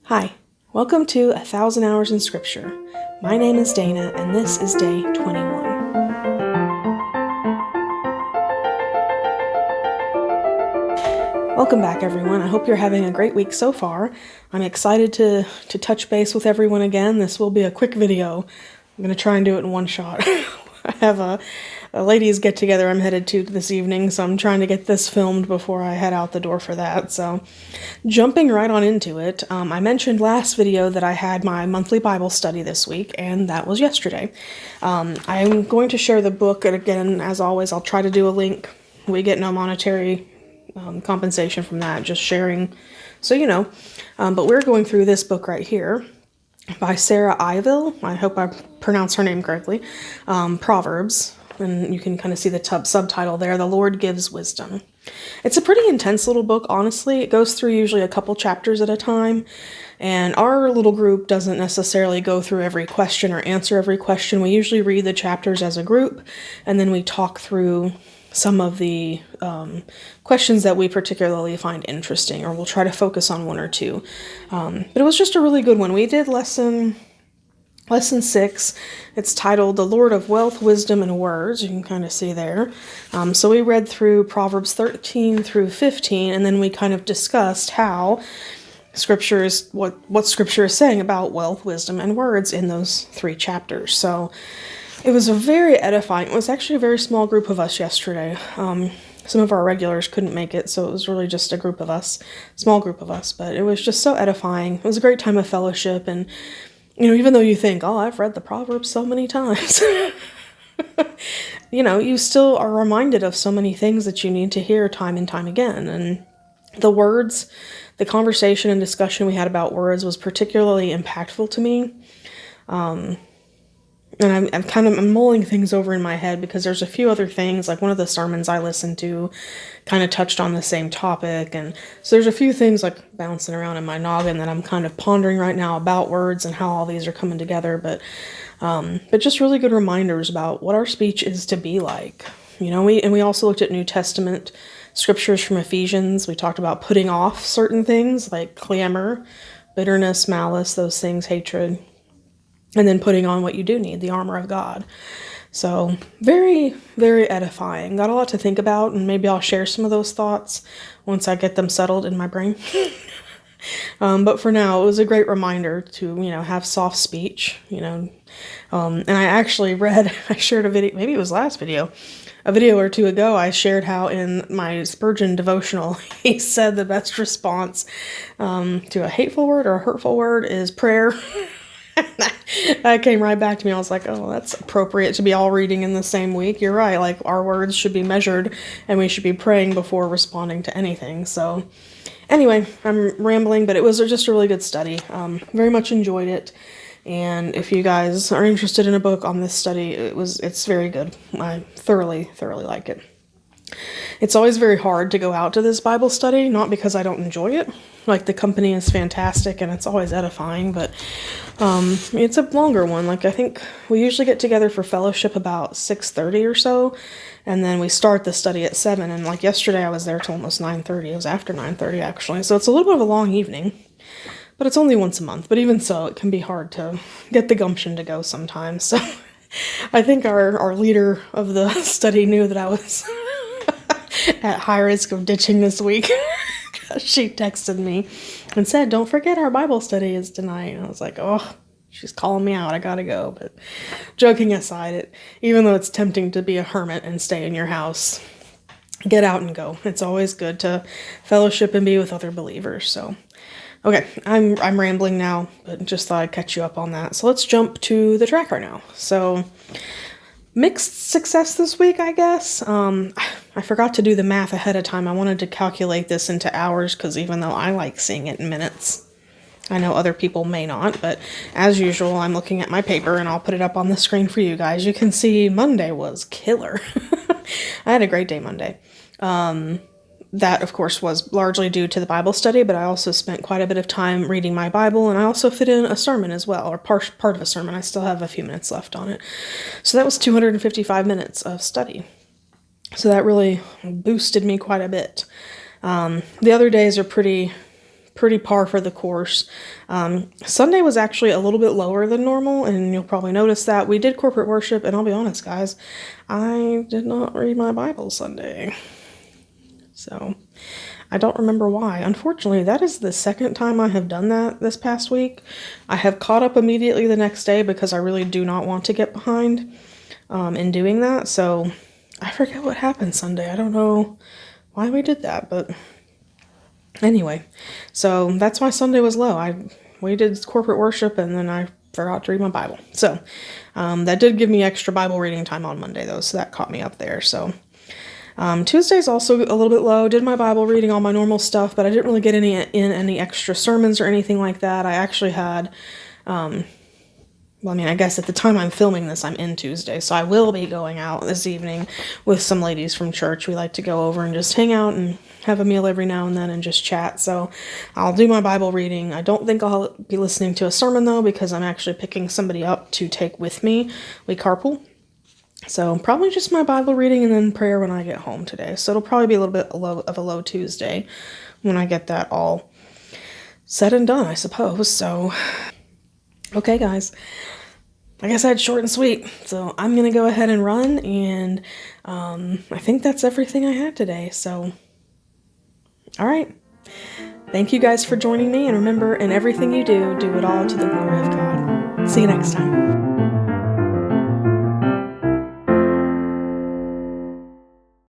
Hi, welcome to 1,000 Hours in Scripture. My name is Dana, and this is day 21. Welcome back, everyone. I hope you're having a great week so far. I'm excited to touch base with everyone again. This will be a quick video. I'm going to try and do it in one shot. I have a ladies get-together I'm headed to this evening, so I'm trying to get this filmed before I head out the door for that. So, jumping right on into it, I mentioned last video that I had my monthly Bible study this week, and that was yesterday. I'm going to share the book, and again, as always, I'll try to do a link. We get no monetary compensation from that, just sharing, so you know. But we're going through this book right here by Sarah Iville. I hope I pronounced her name correctly. Proverbs, and you can kind of see the subtitle there, The Lord Gives Wisdom. It's a pretty intense little book, honestly. It goes through usually a couple chapters at a time, and our little group doesn't necessarily go through every question or answer every question. We usually read the chapters as a group, and then we talk through some of the questions that we particularly find interesting, or we'll try to focus on one or two. But it was just a really good one. We did lesson 6. It's titled The Lord of Wealth, Wisdom, and Words. You can kind of see there. So we read through Proverbs 13 through 15, and then we kind of discussed how Scripture is, what Scripture is saying about wealth, wisdom, and words in those 3 chapters. So it was a very edifying. It was actually a very small group of us yesterday. Some of our regulars couldn't make it, so it was really just a group of us, small group of us, but it was just so edifying. It was a great time of fellowship, and, you know, even though you think, oh, I've read the Proverbs so many times, you know, you still are reminded of so many things that you need to hear time and time again, and the words, the conversation and discussion we had about words was particularly impactful to me. And I'm mulling things over in my head because there's a few other things, like one of the sermons I listened to kind of touched on the same topic. And so there's a few things like bouncing around in my noggin that I'm kind of pondering right now about words and how all these are coming together. But just really good reminders about what our speech is to be like. You know, we also looked at New Testament scriptures from Ephesians. We talked about putting off certain things like clamor, bitterness, malice, those things, hatred. And then putting on what you do need, the armor of God. So very, very edifying. Got a lot to think about, and maybe I'll share some of those thoughts once I get them settled in my brain. But for now, it was a great reminder to, you know, have soft speech, you know. And I actually I shared a video, maybe it was last video, a video or two ago, I shared how in my Spurgeon devotional, he said the best response to a hateful word or a hurtful word is prayer. That came right back to me. I was like, oh, that's appropriate to be all reading in the same week. You're right. Like, our words should be measured, and we should be praying before responding to anything. So anyway, I'm rambling, but it was just a really good study. Very much enjoyed it. And if you guys are interested in a book on this study, it's very good. I thoroughly like it. It's always very hard to go out to this Bible study, not because I don't enjoy it. Like, the company is fantastic and it's always edifying, but it's a longer one. Like, I think we usually get together for fellowship about 6:30 or so, and then we start the study at 7, and like yesterday I was there till almost 9:30. It was after 9:30 actually, so it's a little bit of a long evening, but it's only once a month. But even so, it can be hard to get the gumption to go sometimes. So I think our leader of the study knew that I was at high risk of ditching this week. She texted me and said, don't forget our Bible study is tonight. And I was like, oh, she's calling me out. I gotta go. But joking aside, even though it's tempting to be a hermit and stay in your house, get out and go. It's always good to fellowship and be with other believers. So, okay, I'm rambling now, but just thought I'd catch you up on that. So let's jump to the tracker now. So, mixed success this week, I guess. I forgot to do the math ahead of time. I wanted to calculate this into hours because even though I like seeing it in minutes, I know other people may not. But as usual, I'm looking at my paper and I'll put it up on the screen for you guys. You can see Monday was killer. I had a great day Monday. That, of course, was largely due to the Bible study, but I also spent quite a bit of time reading my Bible, and I also fit in a sermon as well, or part of a sermon. I still have a few minutes left on it. So that was 255 minutes of study. So that really boosted me quite a bit. The other days are pretty pretty par for the course. Sunday was actually a little bit lower than normal, and you'll probably notice that. We did corporate worship, and I'll be honest, guys, I did not read my Bible Sunday. So, I don't remember why. Unfortunately, that is the second time I have done that this past week. I have caught up immediately the next day because I really do not want to get behind in doing that. So, I forget what happened Sunday. I don't know why we did that, but anyway, so that's why Sunday was low. We did corporate worship, and then I forgot to read my Bible. So that did give me extra Bible reading time on Monday, though, so that caught me up there. So Tuesday's also a little bit low. Did my Bible reading, all my normal stuff, but I didn't really get any extra sermons or anything like that. I actually had, I guess at the time I'm filming this, I'm in Tuesday, so I will be going out this evening with some ladies from church. We like to go over and just hang out and have a meal every now and then and just chat. So I'll do my Bible reading. I don't think I'll be listening to a sermon, though, because I'm actually picking somebody up to take with me. We carpool. So probably just my Bible reading and then prayer when I get home today. So it'll probably be a little bit of a low Tuesday when I get that all said and done, I suppose. So, okay, guys. Like I said, short and sweet. So I'm going to go ahead and run, and I think that's everything I had today. So, all right. Thank you guys for joining me, and remember, in everything you do, do it all to the glory of God. See you next time.